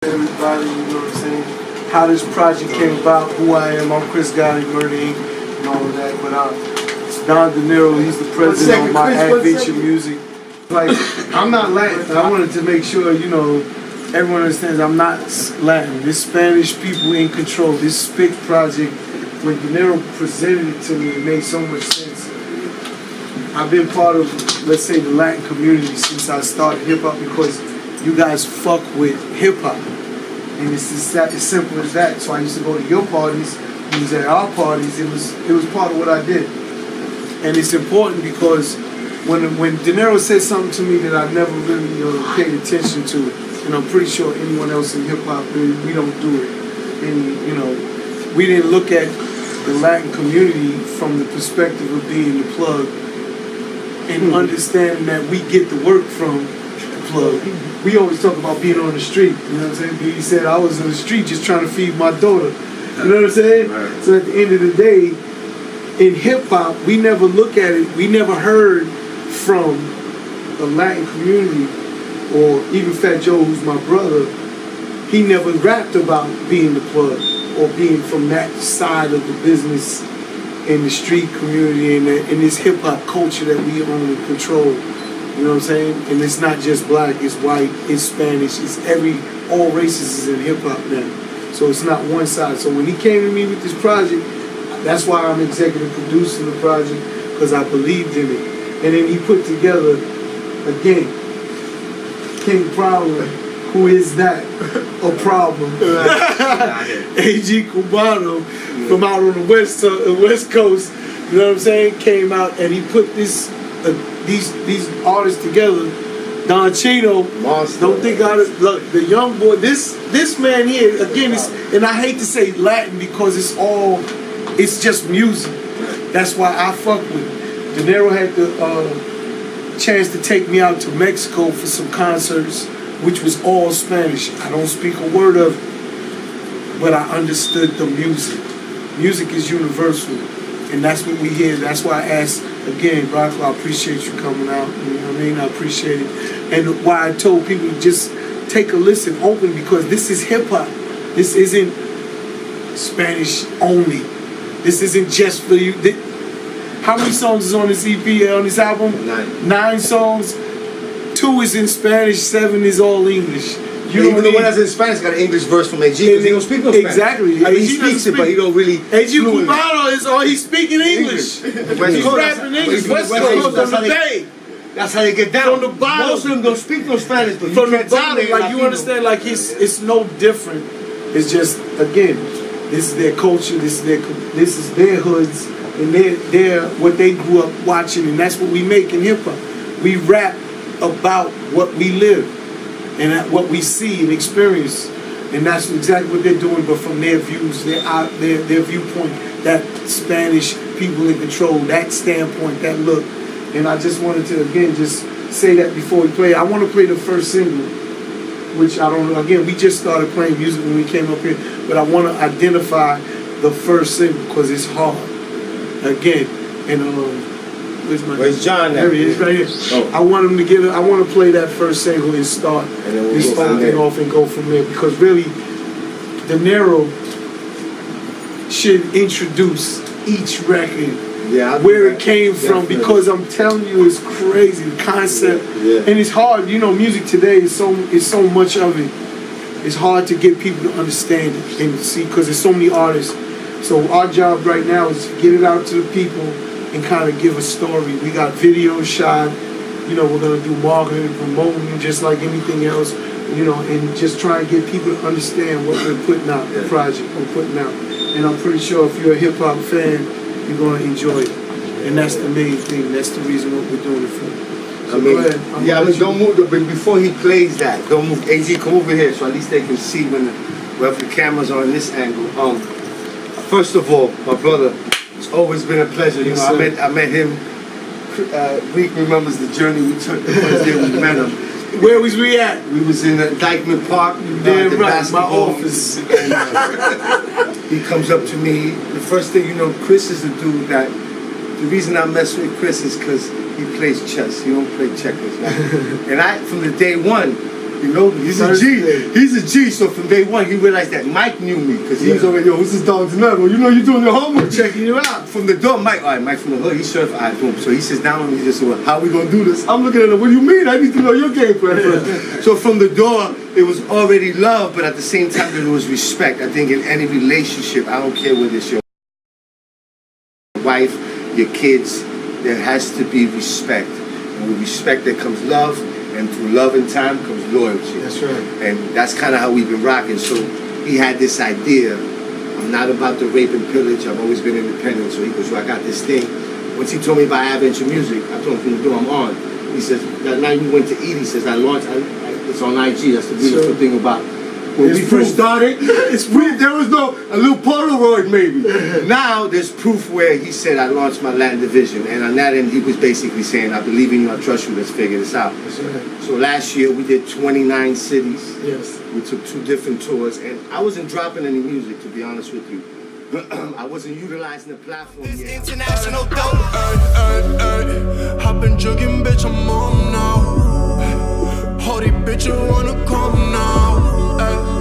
Everybody, you know what I'm saying? How this project came about, who I am. I'm Chris Gotti, Murder Inc. and all of that. But Don DINERO, he's the president of my Adventure Music. Like, I'm not Latin. I wanted to make sure, you know, everyone understands I'm not Latin. There's Spanish people in control. This S.P.I.C project, when DINERO presented it to me, it made so much sense. I've been part of, let's say, the Latin community since I started hip-hop because you guys fuck with hip-hop. And it's just that, as simple as that. So I used to go to your parties, you was at our parties, it was part of what I did. And it's important because when DINERO said something to me that I never really paid attention to, and I'm pretty sure anyone else in hip-hop, we don't do it. And, we didn't look at the Latin community from the perspective of being the plug and understanding that we get the work from the plug. We always talk about being on the street, you know what I'm saying? He said I was on the street just trying to feed my daughter, you know what I'm saying? Right. So at the end of the day, in hip-hop, we never look at it, we never heard from the Latin community, or even Fat Joe, who's my brother, he never rapped about being the plug, or being from that side of the business in the street community and in this hip-hop culture that we own and control. You know what I'm saying? And it's not just black, it's white, it's Spanish, it's all races is in hip-hop now. So it's not one side. So when he came to me with this project, that's why I'm executive producing the project, because I believed in it. And then he put together, again, King Problem, who is that? A problem. A.G. CUBANO from out on the West Coast, you know what I'm saying, came out and he put these artists together. Don CHINO, Monster. Don't think look, the young boy, this man here, again, and I hate to say Latin because it's just music. That's why I fuck with it. DINERO had the chance to take me out to Mexico for some concerts, which was all Spanish. I don't speak a word of it, but I understood the music. Music is universal, and that's what we hear. That's why I asked, again, Rocco, I appreciate you coming out. You know what I mean? I appreciate it. And why I told people to just take a listen, open, because this is hip-hop. This isn't Spanish only. This isn't just for you. How many songs is on this EP, on this album? 9. 9 songs. 2 is in Spanish, 7 is all English. Even the one that's in Spanish got an English verse from AG because he don't speak no Spanish. Exactly. I mean, he speaks it, but he don't really. AG CUBANO is all he's speaking English. He's rapping English. West Coast on the Bay. That's how they get down. From the bottom. Most of them don't speak no Spanish, but from the bottom, like you understand, like it's no different. It's just, again, this is their culture. This is their hoods, and they're what they grew up watching, and that's what we make in hip hop. We rap about what we live and what we see and experience, and that's exactly what they're doing, but from their views, their viewpoint, that Spanish people in control, that standpoint, that look. And I just wanted to again just say that before we play. I want to play the first single, which I don't know. Again, we just started playing music when we came up here, but I want to identify the first single because it's hard. Again, and where's John? There he is, right here. Oh. I want him to get it. I want to play that first single and start it off and go from there, because really, DINERO should introduce each record. Yeah, where it came from, because I'm telling you, it's crazy, the concept, and it's hard. Music today is so much of it. It's hard to get people to understand it and see, because there's so many artists. So our job right now is to get it out to the people and kind of give a story. We got videos shot. We're gonna do marketing and promoting just like anything else. And just try and get people to understand what we're putting out, the project we're putting out. And I'm pretty sure if you're a hip hop fan, you're going to enjoy it. And that's the main thing. That's the reason what we're doing it for. So go ahead. Don't move. But before he plays that, don't move. AG, come over here so at least they can see when the cameras are in this angle. First of all, my brother, it's always been a pleasure. I met him. Reek remembers the journey we took the first day we met him. Where was we at? We was in Dykeman Park. Damn right, my office. He comes up to me. The first thing Chris is the dude that. The reason I mess with Chris is because he plays chess. He don't play checkers. And from the day one, You know, he's a G. He's a G. So from day one, he realized that Mike knew me because he was already, yo, this is Don DINERO. You know, you're doing your homework, checking you out. From the door, Mike, all right, Mike from the hood, he's certified. Boom. So he sits down and he just said, well, how we gonna do this? I'm looking at him. What do you mean? I need to know your game plan first. So from the door, it was already love, but at the same time, there was respect. I think in any relationship, I don't care whether it's your wife, your kids, there has to be respect. And with respect, there comes love. And through love and time comes loyalty. That's right. And that's kind of how we've been rocking. So he had this idea. I'm not about the rape and pillage. I've always been independent. So he goes, well, I got this thing. Once he told me about Adventure Music, I told him from the door, I'm on. He says, that night we went to eat, he says, I launched, it's on IG. That's the beautiful thing about when we first started. There was a little Polaroid maybe. Now there's proof where he said I launched my Latin division, and on that end he was basically saying I believe in you, I trust you, let's figure this out. That's right. So last year we did 29 cities. Yes. We took 2 different tours, and I wasn't dropping any music, to be honest with you. I wasn't utilizing the platform yet. International dope. I've been jugging, bitch, I'm on now. Party bitch, you wanna come now.